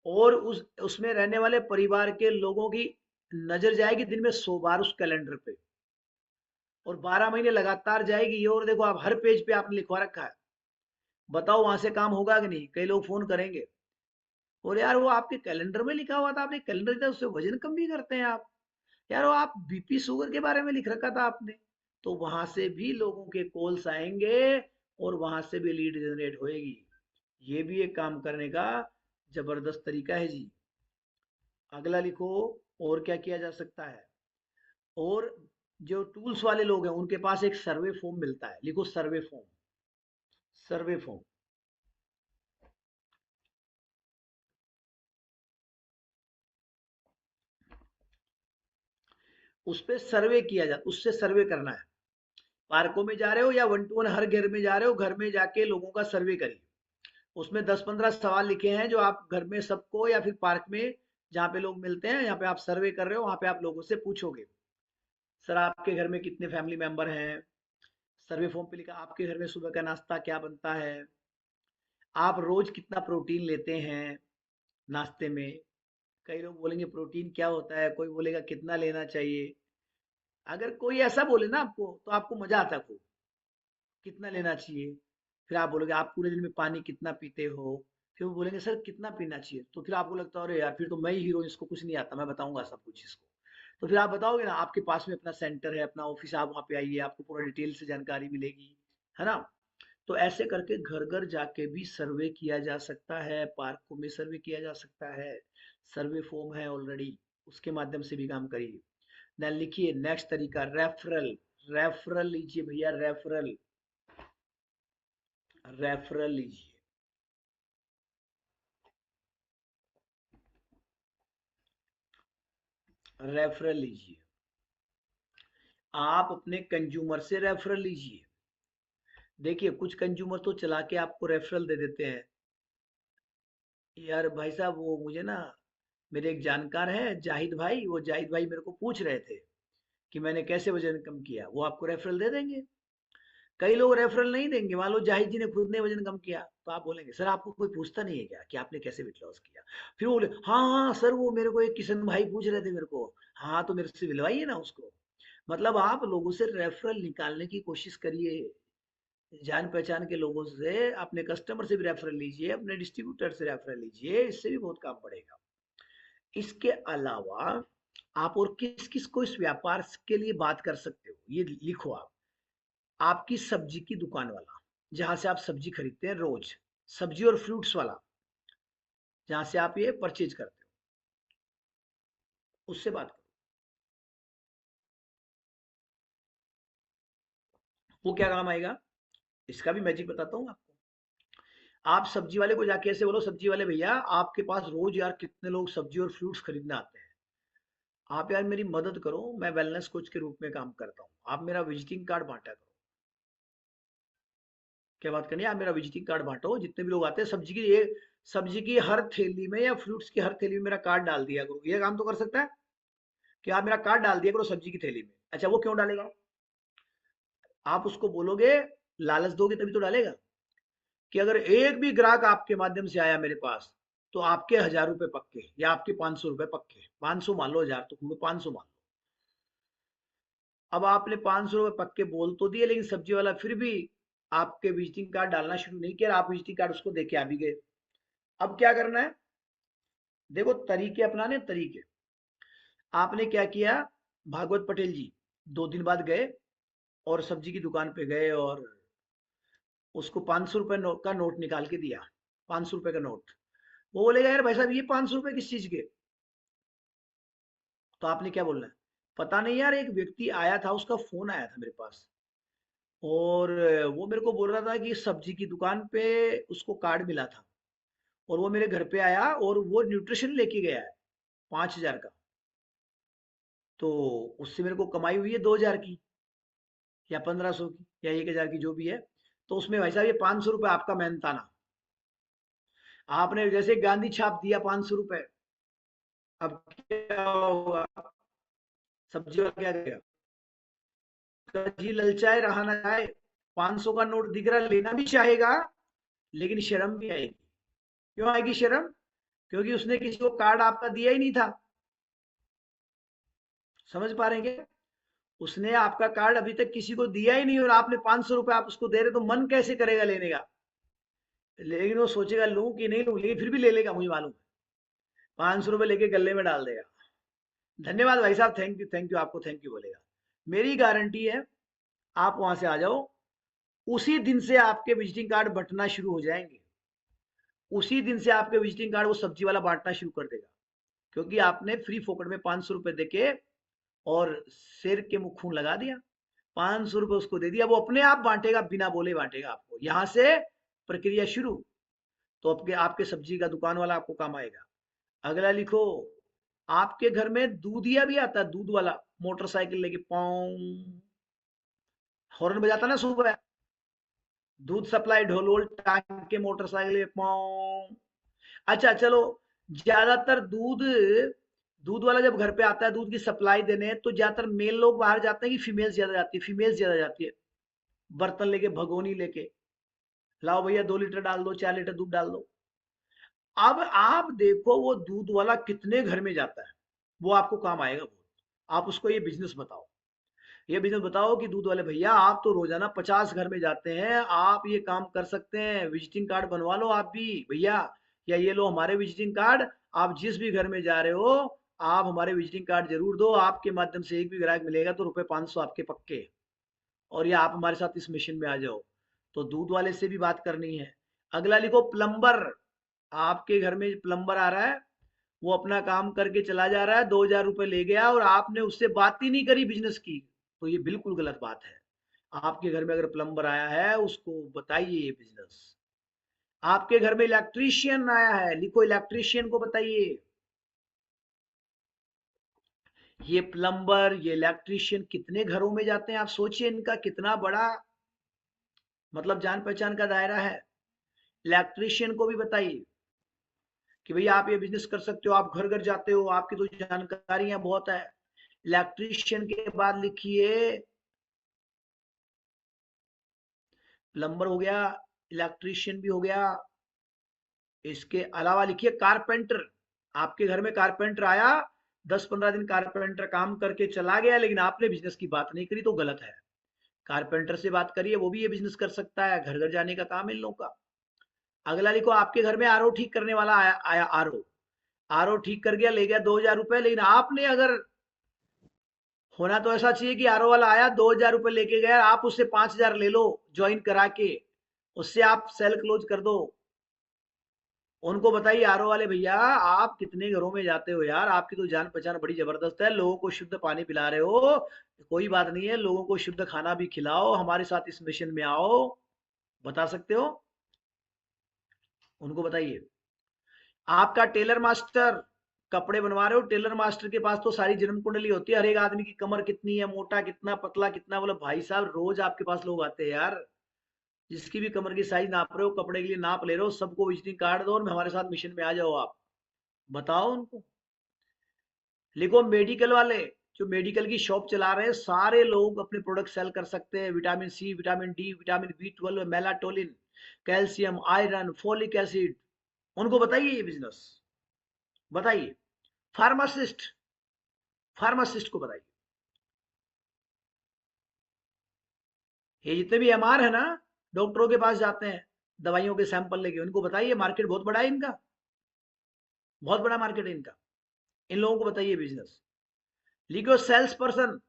और उसमें रहने वाले परिवार के लोगों की नजर जाएगी दिन में 100 बार उस कैलेंडर पे। और 12 महीने लगातार जाएगी ये, और देखो आप हर पेज पे आपने लिखवा रखा है। बताओ वहां से काम होगा कि नहीं? कई लोग फोन करेंगे, और यार वो आपके कैलेंडर में लिखा हुआ था, आपने कैलेंडर दिया, उससे वजन कम भी करते हैं आप। यार वो आप बीपी शुगर के बारे में लिख रखा था आपने। तो वहां से भी लोगों के कॉल्स आएंगे, और वहां से भी लीड जनरेट होएगी। ये भी एक काम करने का जबरदस्त तरीका है जी। अगला लिखो, और क्या किया जा सकता है। और जो टूल्स वाले लोग हैं उनके पास एक सर्वे फॉर्म मिलता है, लिखो सर्वे फॉर्म। सर्वे फॉर्म, उस पे सर्वे किया जाता, उससे सर्वे करना है। पार्कों में जा रहे हो या वन टू वन हर घर में जा रहे हो, घर में जाके लोगों का सर्वे करिए। उसमें 10-15 सवाल लिखे हैं जो आप घर में सबको, या फिर पार्क में जहाँ पे लोग मिलते हैं, यहाँ पे आप सर्वे कर रहे हो, वहां पे आप लोगों से पूछोगे, सर आपके घर में कितने फैमिली मेंबर हैं। सर्वे फॉर्म पे लिखा आपके घर में सुबह का नाश्ता क्या बनता है, आप रोज कितना प्रोटीन लेते हैं नाश्ते में। कई लोग बोलेंगे प्रोटीन क्या होता है, कोई बोलेगा कितना लेना चाहिए। अगर कोई ऐसा बोले ना आपको, तो आपको मजा आता है खूब, कितना लेना चाहिए। फिर आप बोलोगे आप पूरे दिन में पानी कितना पीते हो। फिर वो बोलेंगे सर कितना पीना चाहिए, तो फिर आपको लगता है अरे यार फिर तो मैं ही हीरो, इसको कुछ नहीं आता, मैं बताऊंगा सब कुछ इसको। तो फिर आप बताओगे ना, आपके पास में अपना सेंटर है, अपना ऑफिस, आप वहाँ पे आइए, आपको पूरा डिटेल से जानकारी मिलेगी, है ना। तो ऐसे करके घर घर जाके भी सर्वे किया जा सकता है, पार्कों में सर्वे किया जा सकता है। सर्वे फॉर्म है ऑलरेडी, उसके माध्यम से भी काम करिए। देन लिखिए नेक्स्ट तरीका, रेफरल। रेफरल लीजिए भैया, रेफरल। रेफरल लीजिए। रेफरल लीजिए, आप अपने कंज्यूमर से रेफरल लीजिए। देखिए कुछ कंज्यूमर तो चला के आपको रेफरल दे देते हैं। यार भाई साहब वो मुझे ना, मेरे एक जानकार है जाहिद भाई, वो जाहिद भाई मेरे को पूछ रहे थे कि मैंने कैसे वजन कम किया, वो आपको रेफरल दे देंगे। कई लोग रेफरल नहीं देंगे, मान लो जाहिद जी ने खुद ने वजन कम किया, तो आप बोलेंगे सर आपको कोई पूछता नहीं है क्या कि आपने कैसे वेट लॉस किया। फिर वो बोले हाँ हाँ सर, वो मेरे को एक किशन भाई पूछ रहे थे मेरे को। हाँ तो मेरे से मिलवाइए ना उसको। मतलब आप लोगों से रेफरल निकालने की कोशिश करिए। जान पहचान के लोगों से, अपने कस्टमर से भी रेफरल लीजिए, अपने डिस्ट्रीब्यूटर से रेफरल लीजिए, इससे भी बहुत काम बढ़ेगा। इसके अलावा आप और किस किस को इस व्यापार के लिए बात कर सकते हो, ये लिखो आप। आपकी सब्जी की दुकान वाला, जहां से आप सब्जी खरीदते हैं रोज, सब्जी और फ्रूट्स वाला, जहां से आप ये परचेज करते हो, उससे बात करो। वो क्या काम आएगा, इसका भी मैजिक बताता हूँ आपको। आप सब्जी वाले को जाके ऐसे बोलो, सब्जी वाले भैया आपके पास रोज यार कितने लोग सब्जी और फ्रूट्स खरीदने आते हैं, आप यार मेरी मदद करो, मैं वेलनेस कोच के रूप में काम करता हूँ, आप मेरा विजिटिंग कार्ड बांटा करो। क्या बात करनी है, आप मेरा विजिटिंग कार्ड बांटो, जितने भी लोग आते हैं सब्जी की, ये सब्जी की हर थैली में या फ्रूट्स की हर थैली में मेरा कार्ड डाल दिया करो। ये काम तो कर सकता है कि आप मेरा कार्ड डाल दिया करो सब्जी की थैली में। अच्छा वो क्यों डालेगा, आप उसको बोलोगे, लालच दोगे तभी तो डालेगा, कि अगर एक भी ग्राहक आपके माध्यम से आया मेरे पास, तो आपके 1000 रुपए पक्के, या आपके 500 रुपए पक्के, 500 मान लो, 1000 तो 500 मान लो। अब आपने 500 रुपए पक्के बोल तो दिए, लेकिन सब्जी वाला फिर भी आपके विजिटिंग कार्ड डालना शुरू नहीं किया, आप विजिटिंग कार्ड उसको देके आ भी गए। अब क्या करना है, देखो तरीके अपनाने तरीके। आपने क्या किया, भागवत पटेल जी 2 दिन बाद गए, और सब्जी की दुकान पे गए, और उसको 500 रुपए का नोट निकाल के दिया, 500 रुपए का नोट। वो बोलेगा यार भाई साहब ये 500 रुपए किस चीज के। तो आपने क्या बोलना है, पता नहीं यार, एक व्यक्ति आया था, उसका फोन आया था मेरे पास, और वो मेरे को बोल रहा था कि सब्जी की दुकान पे उसको कार्ड मिला था, और वो मेरे घर पे आया, और वो न्यूट्रिशन लेके गया है 5000 का। तो उससे मेरे को कमाई हुई है 2000 की, या 1500 की, या 1000 की, जो भी है। तो उसमें भाई साहब ये 500 रुपये आपका मेहनताना, आपने जैसे गांधी छाप दिया 500 रुपये। अब क्या होगा, सब्जी वाला क्या करेगा, जी ललचाए रहा ना जाए, 500 का नोट दिख रहा, लेना भी चाहेगा, लेकिन शर्म भी आएगी। क्यों आएगी शर्म, क्योंकि उसने किसी को कार्ड आपका दिया ही नहीं था। समझ पा रहे हैं क्या? उसने आपका कार्ड अभी तक किसी को दिया ही नहीं और आपने 500 रुपये आप उसको दे रहे, तो मन कैसे करेगा लेने का? लेकिन वो सोचेगा लूं कि नहीं लूं, लेकिन फिर भी ले लेगा, मुझे मालूम है। 500 रुपये लेके गले में डाल देगा। धन्यवाद भाई साहब, थैंक यू, आपको थैंक यू बोलेगा। मेरी गारंटी है, आप वहां से आ जाओ, उसी दिन से आपके विजिटिंग कार्ड बंटना शुरू हो जाएंगे। उसी दिन से आपके विजिटिंग कार्ड वो सब्जी वाला बांटना शुरू कर देगा, क्योंकि आपने फ्री फोकट में 500 रुपये देके और शेर के मुंह खून लगा दिया। 500 रुपये उसको दे दिया, वो अपने आप बांटेगा, बिना बोले बांटेगा आपको। यहां से प्रक्रिया शुरू। तो आपके आपके सब्जी का दुकान वाला आपको काम आएगा। अगला लिखो, आपके घर में दूधिया भी आता है, दूध वाला, मोटरसाइकिल लेके पाऊ हॉर्न बजाता ना सुबह, दूध सप्लाई ढोल वोल टांग के मोटरसाइकिल पे पाऊ। अच्छा चलो, ज्यादातर दूध दूध वाला जब घर पे आता है दूध की सप्लाई देने, तो ज्यादातर मेल लोग बाहर जाते हैं कि फीमेल ज्यादा जाती है? फीमेल ज्यादा जाती है, बर्तन लेके, भगोनी लेके, लाओ भैया 2 लीटर डाल दो, 4 लीटर दूध डाल दो। अब आप देखो वो दूध वाला कितने घर में जाता है, वो आपको काम आएगा बहुत। आप उसको ये बिजनेस बताओ, ये बिजनेस बताओ कि दूध वाले भैया आप तो रोजाना 50 घर में जाते हैं, आप ये काम कर सकते हैं, विजिटिंग कार्ड बनवा लो आप भी भैया, या ये लो हमारे विजिटिंग कार्ड, आप जिस भी घर में जा रहे हो आप हमारे विजिटिंग कार्ड जरूर दो, आपके माध्यम से एक भी ग्राहक मिलेगा तो ₹500 आपके पक्के, और ये आप हमारे साथ इस मिशन में आ जाओ। तो दूध वाले से भी बात करनी है। अगला लिखो, प्लम्बर। आपके घर में प्लम्बर आ रहा है, वो अपना काम करके चला जा रहा है, 2000 रुपये ले गया और आपने उससे बात ही नहीं करी बिजनेस की, तो ये बिल्कुल गलत बात है। आपके घर में अगर प्लम्बर आया है उसको बताइए ये बिजनेस। आपके घर में इलेक्ट्रीशियन आया है, लिखो इलेक्ट्रीशियन को बताइए। ये प्लम्बर, ये इलेक्ट्रीशियन कितने घरों में जाते हैं, आप सोचिए इनका कितना बड़ा मतलब जान पहचान का दायरा है। इलेक्ट्रीशियन को भी बताइए कि भैया आप ये बिजनेस कर सकते हो, आप घर घर जाते हो, आपकी तो जानकारियां बहुत है। इलेक्ट्रीशियन के बाद लिखिए, प्लम्बर हो गया, इलेक्ट्रीशियन भी हो गया, इसके अलावा लिखिए कारपेंटर। आपके घर में कारपेंटर आया, 10-15 दिन कारपेंटर काम करके चला गया, लेकिन आपने बिजनेस की बात नहीं करी, तो गलत है। कारपेंटर से बात करिए, वो भी ये बिजनेस कर सकता है, घर घर जाने का काम इन लोगों का। अगला लिखो, आपके घर में आरओ ठीक करने वाला आया आरओ, आरओ ठीक कर गया, ले गया 2000 रुपये, लेकिन आपने अगर, होना तो ऐसा चाहिए कि आरओ वाला आया 2000 रुपये लेके गया, आप उससे 5000 ले लो ज्वाइन करा के, उससे आप सेल क्लोज कर दो। उनको बताइए, आरओ वाले भैया आप कितने घरों में जाते हो यार, आपकी तो जान पहचान बड़ी जबरदस्त है, लोगों को शुद्ध पानी पिला रहे हो, कोई बात नहीं है, लोगों को शुद्ध खाना भी खिलाओ, हमारे साथ इस मिशन में आओ। बता सकते हो, उनको बताइए। आपका टेलर मास्टर, कपड़े बनवा रहे हो, टेलर मास्टर के पास तो सारी जन्म कुंडली होती है, हर एक आदमी की कमर कितनी है, मोटा कितना, पतला कितना, बोले भाई साहब रोज आपके पास लोग आते हैं यार, जिसकी भी कमर की साइज नाप रहे हो, कपड़े के लिए नाप ले रहे हो, सबको विजिटिंग कार्ड दो और हमारे साथ मिशन में आ जाओ आप। बताओ उनको। लिखो, मेडिकल वाले, जो मेडिकल की शॉप चला रहे हैं, सारे लोग अपने प्रोडक्ट सेल कर सकते हैं, vitamin C, vitamin D, vitamin B12, melatonin, calcium, iron, folic acid, उनको बताइए ये बिजनेस। बताइए। फार्मासिस्ट, फार्मासिस्ट को बताइए, ये जितने भी एमआर है ना, डॉक्टरों के पास जाते हैं दवाइयों के सैंपल लेके, उनको बताइए, मार्केट बहुत बड़ा है इनका, बहुत बड़ा मार्केट है इनका, इन लोगों को बताइए बिजनेस। लिखो, सेल्स पर्सन।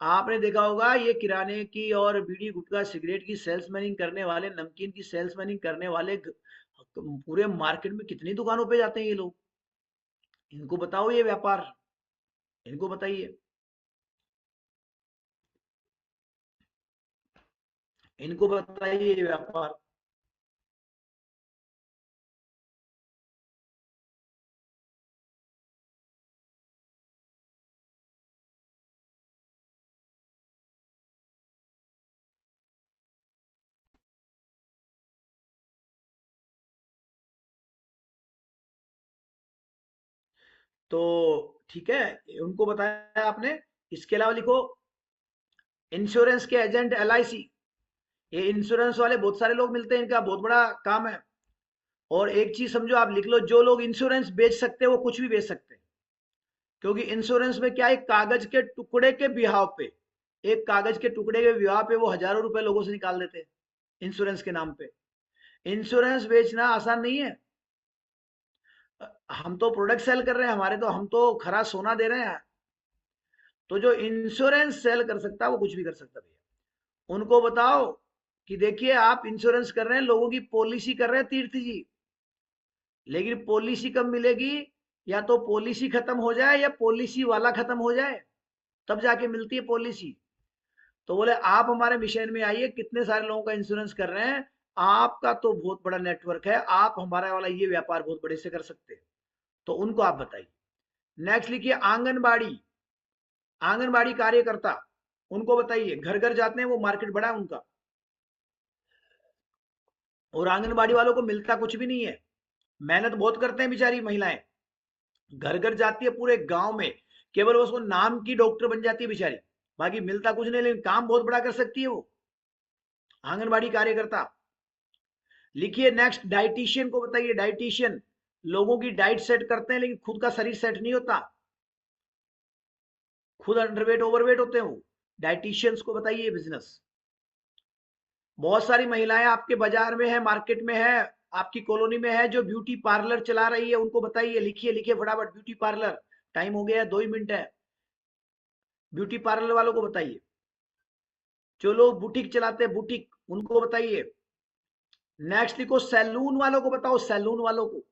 आपने देखा होगा ये किराने की और बीड़ी गुटखा सिगरेट की सेल्समैनिंग करने वाले, नमकीन की सेल्समैनिंग करने वाले, पूरे मार्केट में कितनी दुकानों पे जाते हैं ये लोग, इनको बताओ ये व्यापार, इनको बताइए, इनको बताइए ये व्यापार। तो ठीक है, उनको बताया आपने। इसके अलावा लिखो, इंश्योरेंस के एजेंट, LIC, ये इंश्योरेंस वाले बहुत सारे लोग मिलते हैं, इनका बहुत बड़ा काम है। और एक चीज समझो, आप लिख लो, जो लोग इंश्योरेंस बेच सकते हैं वो कुछ भी बेच सकते हैं, क्योंकि इंश्योरेंस में क्या है, कागज के टुकड़े के बिहाव पे एक कागज के टुकड़े के विवाह पे वो हजारों रुपए लोगों से निकाल देते हैं इंश्योरेंस के नाम पे। इंश्योरेंस बेचना आसान नहीं है। हम तो प्रोडक्ट सेल कर रहे हैं, हमारे तो हम तो खरा सोना दे रहे हैं। तो जो इंश्योरेंस सेल कर सकता है वो कुछ भी कर सकता है भैया। उनको बताओ कि देखिए आप इंश्योरेंस कर रहे हैं, लोगों की पॉलिसी कर रहे हैं तीर्थ जी, लेकिन पॉलिसी कब मिलेगी? या तो पॉलिसी खत्म हो जाए या पॉलिसी वाला खत्म हो जाए, तब जाके मिलती है पॉलिसी। तो बोले आप हमारे मिशन में आइए, कितने सारे लोगों का इंश्योरेंस कर रहे हैं, आपका तो बहुत बड़ा नेटवर्क है, आप हमारा वाला ये व्यापार बहुत बड़े से कर सकते हैं। तो उनको आप बताइए। नेक्स्ट लिखिए आंगनबाड़ी। आंगनबाड़ी कार्यकर्ता, उनको बताइए, घर घर जाते हैं, वो मार्केट बड़ा है उनका। और आंगनबाड़ी वालों को मिलता कुछ भी नहीं है, मेहनत बहुत करते हैं बेचारी महिलाएं, घर घर जाती है पूरे गांव में, केवल उसको नाम की डॉक्टर बन जाती है बेचारी, बाकी मिलता कुछ नहीं, लेकिन काम बहुत बड़ा कर सकती है वो आंगनबाड़ी कार्यकर्ता। लिखिए नेक्स्ट डाइटिशियन को बताइए। डाइटिशियन लोगों की डाइट सेट करते हैं, लेकिन खुद का शरीर सेट नहीं होता, खुद अंडरवेट ओवरवेट होते हैं वो। डाइटिशियंस को बताइए बिजनेस। बहुत सारी महिलाएं आपके बाजार में है, मार्केट में है, आपकी कॉलोनी में है, जो ब्यूटी पार्लर चला रही है, उनको बताइए। लिखिए लिखिए फटाफट, ब्यूटी पार्लर। टाइम हो गया है, 2 ही मिनट है। ब्यूटी पार्लर वालों को बताइए। जो लोग बुटीक चलाते हैं, बुटीक, उनको बताइए। नेक्स्ट लिखो सैलून वालों को बताओ, सैलून वालों को।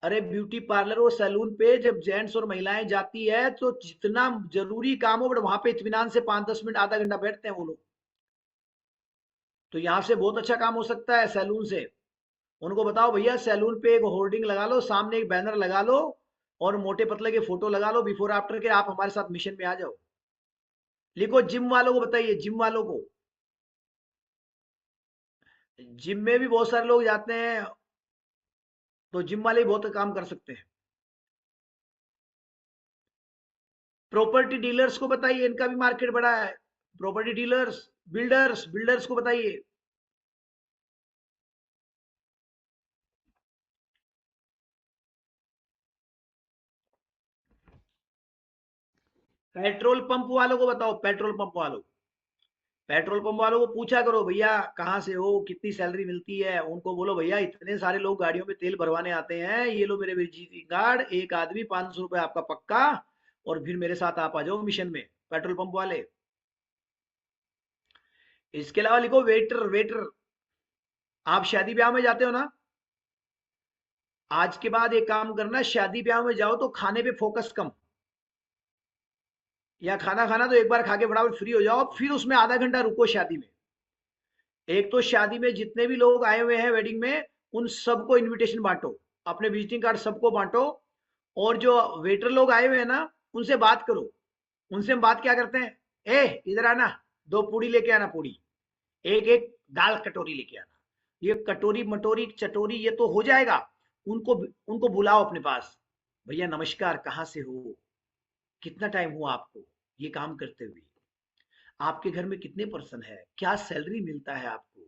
अरे ब्यूटी पार्लर और सैलून पे जब जेंट्स और महिलाएं जाती है तो जितना जरूरी काम हो, बट वहां पे इत्मीनान से 5-10 मिनट आधा घंटा बैठते हैं वो लोग। तो यहाँ से बहुत अच्छा काम हो सकता है सैलून से। उनको बताओ भैया सैलून पे एक होर्डिंग लगा लो, सामने एक बैनर लगा लो, और मोटे पतले के फोटो लगा लो बिफोर आफ्टर के, आप हमारे साथ मिशन में आ जाओ। लिखो जिम वालों को बताइए, जिम वालों को। जिम में भी बहुत सारे लोग जाते हैं, तो जिम वाले भी बहुत काम कर सकते हैं। प्रॉपर्टी डीलर्स को बताइए, इनका भी मार्केट बड़ा है। प्रॉपर्टी डीलर्स, बिल्डर्स, बिल्डर्स को बताइए। पेट्रोल पंप वालों को बताओ, पेट्रोल पंप वालों। पेट्रोल पंप वालों को पूछा करो, भैया कहाँ से हो, कितनी सैलरी मिलती है। उनको बोलो भैया इतने सारे लोग गाड़ियों में तेल भरवाने आते हैं, ये लो मेरे विजिटिंग कार्ड, एक आदमी 500 रुपये आपका पक्का, और फिर मेरे साथ आप आ जाओ मिशन में। पेट्रोल पंप वाले। इसके अलावा लिखो वेटर, वेटर। आप शादी ब्याह में जाते हो ना, आज के बाद एक काम करना, शादी ब्याह में जाओ तो खाने पे फोकस कम, या खाना खाना तो एक बार खा के फटाफट फ्री हो जाओ, फिर उसमें आधा घंटा रुको शादी में। एक तो शादी में जितने भी लोग आए हुए हैं वेडिंग में, उन सबको इनविटेशन बांटो, अपने विजिटिंग कार्ड सबको बांटो। और जो वेटर लोग आए हुए हैं ना, उनसे बात करो। उनसे हम बात क्या करते हैं, ए इधर आना, 2 पूड़ी लेके आना, पूड़ी, एक एक दाल कटोरी लेके आना। ये कटोरी मटोरी चटोरी ये तो हो जाएगा। उनको उनको बुलाओ अपने पास। भैया नमस्कार, कहाँ से हो, कितना टाइम हुआ आपको ये काम करते हुए, आपके घर में कितने पर्सन है, क्या सैलरी मिलता है आपको,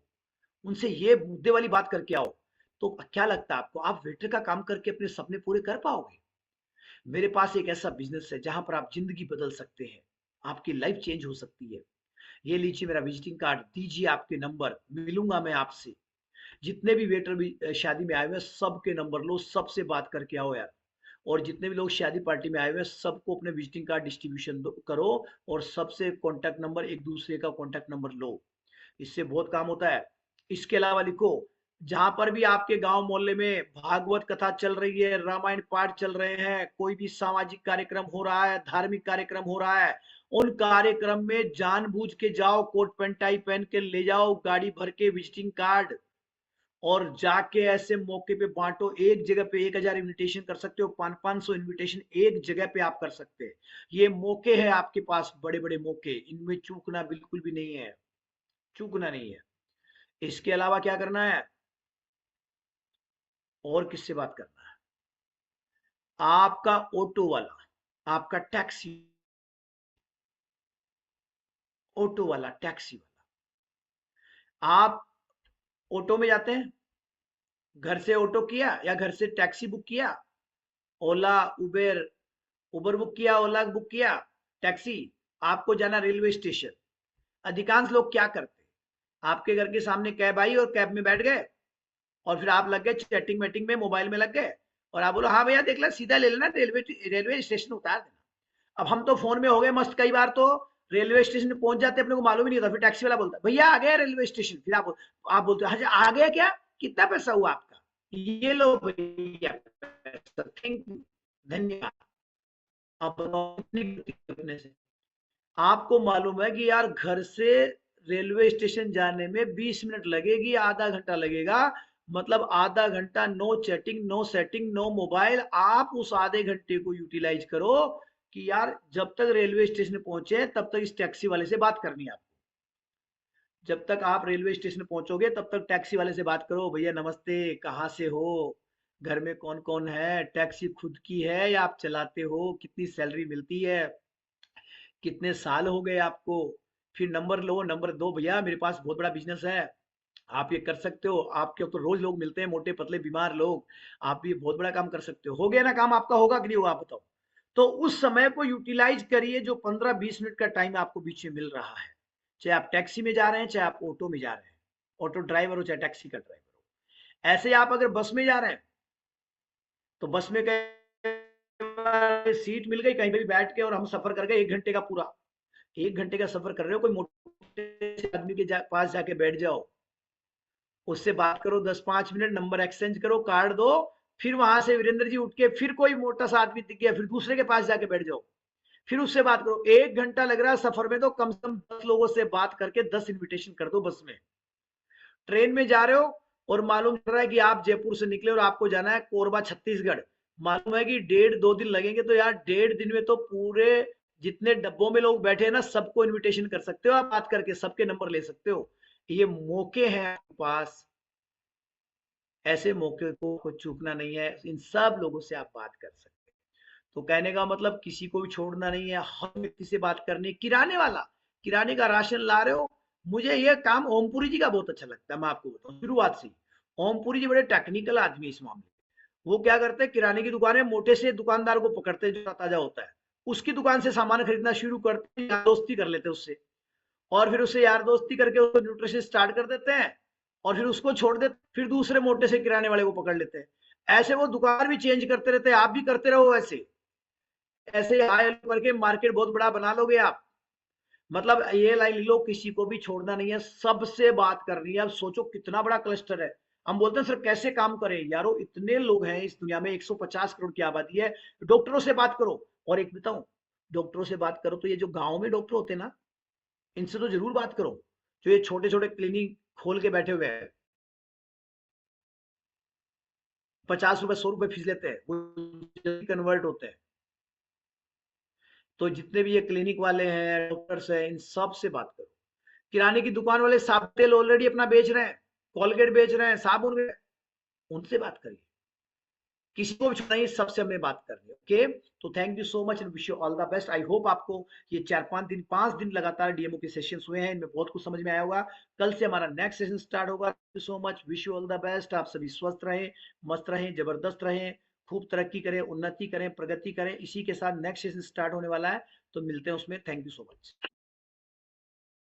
उनसे ये मुद्दे वाली बात करके आओ। तो क्या लगता है आपको, आप वेटर का काम करके अपने सपने पूरे कर पाओगे? मेरे पास एक ऐसा बिजनेस है जहां पर आप जिंदगी बदल सकते हैं, आपकी लाइफ चेंज हो सकती है। ये लीजिए मेरा विजिटिंग कार्ड, दीजिए आपके नंबर, मिलूंगा मैं आपसे। जितने भी वेटर भी शादी में आए हुए हैं, सबके नंबर लो, सबसे बात करके आओ यार। और जितने भी लोग शादी पार्टी में आए हुए हैं, सबको अपने विजिटिंग कार्ड डिस्ट्रीब्यूशन करो, और सबसे कॉन्टैक्ट नंबर, एक दूसरे का कॉन्टैक्ट नंबर लो। इससे बहुत काम होता है। इसके अलावा लिखो, जहां पर भी आपके गांव मोहल्ले में भागवत कथा चल रही है, रामायण पाठ चल रहे हैं, कोई भी सामाजिक कार्यक्रम हो रहा है, धार्मिक कार्यक्रम हो रहा है, उन कार्यक्रम में जानबूझ के जाओ, कोट पैंट टाई पहन के ले जाओ, गाड़ी भर के विजिटिंग कार्ड, और जाके ऐसे मौके पे बांटो। एक जगह पे 1,000 इनविटेशन कर सकते हो, 500 इनविटेशन एक जगह पे आप कर सकते हैं। ये मौके हैं आपके पास, बड़े बड़े मौके, इनमें चूकना बिल्कुल भी नहीं है, चूकना नहीं है। इसके अलावा क्या करना है, और किससे बात करना है, आपका ऑटो वाला, आपका टैक्सी, ऑटो वाला, टैक्सी वाला। आप ऑटो में जाते हैं, घर से ऑटो किया या घर से टैक्सी बुक किया, ओला उबेर, उबर बुक किया, ओला बुक किया, टैक्सी, आपको जाना रेलवे स्टेशन। अधिकांश लोग क्या करते हैं, आपके घर के सामने कैब आई और कैब में बैठ गए और फिर आप लग गए चैटिंग वेटिंग में, मोबाइल में लग गए और आप बोलो हाँ भैया देख ला सीधा ले लेना, रेलवे रेलवे स्टेशन उतार देना। अब हम तो फोन में हो गए मस्त, कई बार तो रेलवे स्टेशन पहुंच जाते अपने को मालूम ही नहीं होता, फिर टैक्सी वाला बोलता है भैया आ गया रेलवे स्टेशन, फिर आप बोलते हो हाँ आ गया क्या, कितना पैसा हुआ आपका, ये लो भैया पैसा, थैंक यू, धन्यवाद। आप अपने से आपको मालूम है कि यार घर से रेलवे स्टेशन जाने में 20 मिनट लगेगी, आधा घंटा लगेगा, मतलब आधा घंटा no chatting, no setting, no mobile. आप उस आधे घंटे को यूटिलाइज करो कि यार जब तक रेलवे स्टेशन पहुंचे तब तक इस टैक्सी वाले से बात करनी है आपको। जब तक आप रेलवे स्टेशन पहुंचोगे तब तक टैक्सी वाले से बात करो, भैया नमस्ते, कहाँ से हो, घर में कौन कौन है, टैक्सी खुद की है या आप चलाते हो, कितनी सैलरी मिलती है, कितने साल हो गए आपको, फिर नंबर लो, नंबर दो, भैया मेरे पास बहुत बड़ा बिजनेस है, आप ये कर सकते हो, आपके तो रोज लोग मिलते हैं, मोटे पतले बीमार लोग, आप ये बहुत बड़ा काम कर सकते हो गया ना, काम आपका होगा कि नहीं होगा आप बताओ। तो उस समय को यूटिलाइज करिए, जो 15-20 मिनट का टाइम आपको बीच में मिल रहा है, चाहे आप टैक्सी में जा रहे हैं, चाहे आप ऑटो में जा रहे हैं, ऑटो ड्राइवर हो चाहे टैक्सी का ड्राइवर हो। ऐसे आप अगर बस में जा रहे हैं तो बस में सीट मिल गई कहीं पे भी बैठ के और हम सफर कर गए 1 घंटे का पूरा, 1 घंटे का सफर कर रहे हो, कोई मोटे आदमी के पास जाके बैठ जाओ, उससे बात करो 10-5 मिनट, नंबर एक्सचेंज करो, कार्ड दो, फिर वहां से वीरेंद्र जी उठ के फिर कोई मोटा सा आदमी दिख गया, फिर दूसरे के पास जाके बैठ जाओ, फिर उससे बात करो। 1 घंटा लग रहा है सफर में, तो कम से कम 10 लोगों से बात करके 10 इन्विटेशन कर दो बस में। ट्रेन में जा रहे हो और मालूम चल रहा है कि आप जयपुर से निकले और आपको जाना है कोरबा छत्तीसगढ़, मालूम है कि 1.5-2 दिन लगेंगे, तो यार 1.5 दिन में तो पूरे जितने डब्बों में लोग बैठे हैं ना सबको इनविटेशन कर सकते हो, आप बात करके सबके नंबर ले सकते हो। ये मौके हैं आपके पास, ऐसे मौके को चूकना नहीं है, इन सब लोगों से आप बात कर सकते हैं। तो कहने का मतलब किसी को भी छोड़ना नहीं है, हर व्यक्ति से बात करनी है। किराने वाला, किराने का राशन ला रहे हो, मुझे ये काम ओमपुरी जी का बहुत अच्छा लगता है, मैं आपको बताऊं शुरुआत से। ओमपुरी जी बड़े टेक्निकल आदमी है इस मामले में। वो क्या करते हैं, किराने की दुकान है, मोटे से दुकानदार को पकड़ते हैं जो ताजा होता है, उसकी दुकान से सामान खरीदना शुरू करते हैं, दोस्ती कर लेते हैं उससे, और फिर उससे यार दोस्ती करके उसको न्यूट्रिशन स्टार्ट कर देते हैं और फिर उसको छोड़ देते, फिर दूसरे मोटे से किराने वाले को पकड़ लेते हैं। ऐसे वो दुकान भी चेंज करते रहते हैं, आप भी करते रहो ऐसे, ऐसे हाई करके मार्केट बहुत बड़ा बना लोगे आप। मतलब ये लाइन लो, किसी को भी छोड़ना नहीं है, सबसे बात करनी है। अब सोचो कितना बड़ा क्लस्टर है, हम बोलते हैं सर कैसे काम करें, यारो इतने लोग हैं इस दुनिया में, 150 करोड़ की आबादी है। डॉक्टरों से बात करो, और एक बताऊं, डॉक्टरों से बात करो तो ये जो गांव में डॉक्टर होते हैं ना, इनसे तो जरूर बात करो, जो ये छोटे छोटे क्लिनिक खोल के बैठे हुए हैं, 50 रुपए 100 रुपए फीस लेते हैं, वो जल्दी कन्वर्ट होते हैं। तो जितने भी ये क्लिनिक वाले हैं, डॉक्टर्स हैं, इन सब से बात करो। किराने की दुकान वाले साबुन तेल ऑलरेडी अपना बेच रहे हैं, कोलगेट बेच रहे हैं, साबुन, उनसे बात करिए, किसी को भी छोड़ना नहीं, सबसे हमें बात करनी है। ओके, तो thank you so much and wish you all the best. I hope आपको ये 4-5 दिन लगातार डीएमओ के सेशंस हुए हैं, इनमें बहुत कुछ समझ में आया होगा। कल से हमारा नेक्स्ट सेशन स्टार्ट होगा। Thank you so much, wish you all the best. आप सभी स्वस्थ रहें, मस्त रहें, जबरदस्त रहें, खूब तरक्की करें, उन्नति करें, प्रगति करें। इसी के साथ नेक्स्ट सेशन स्टार्ट होने वाला है, तो मिलते हैं उसमें। Thank you so much.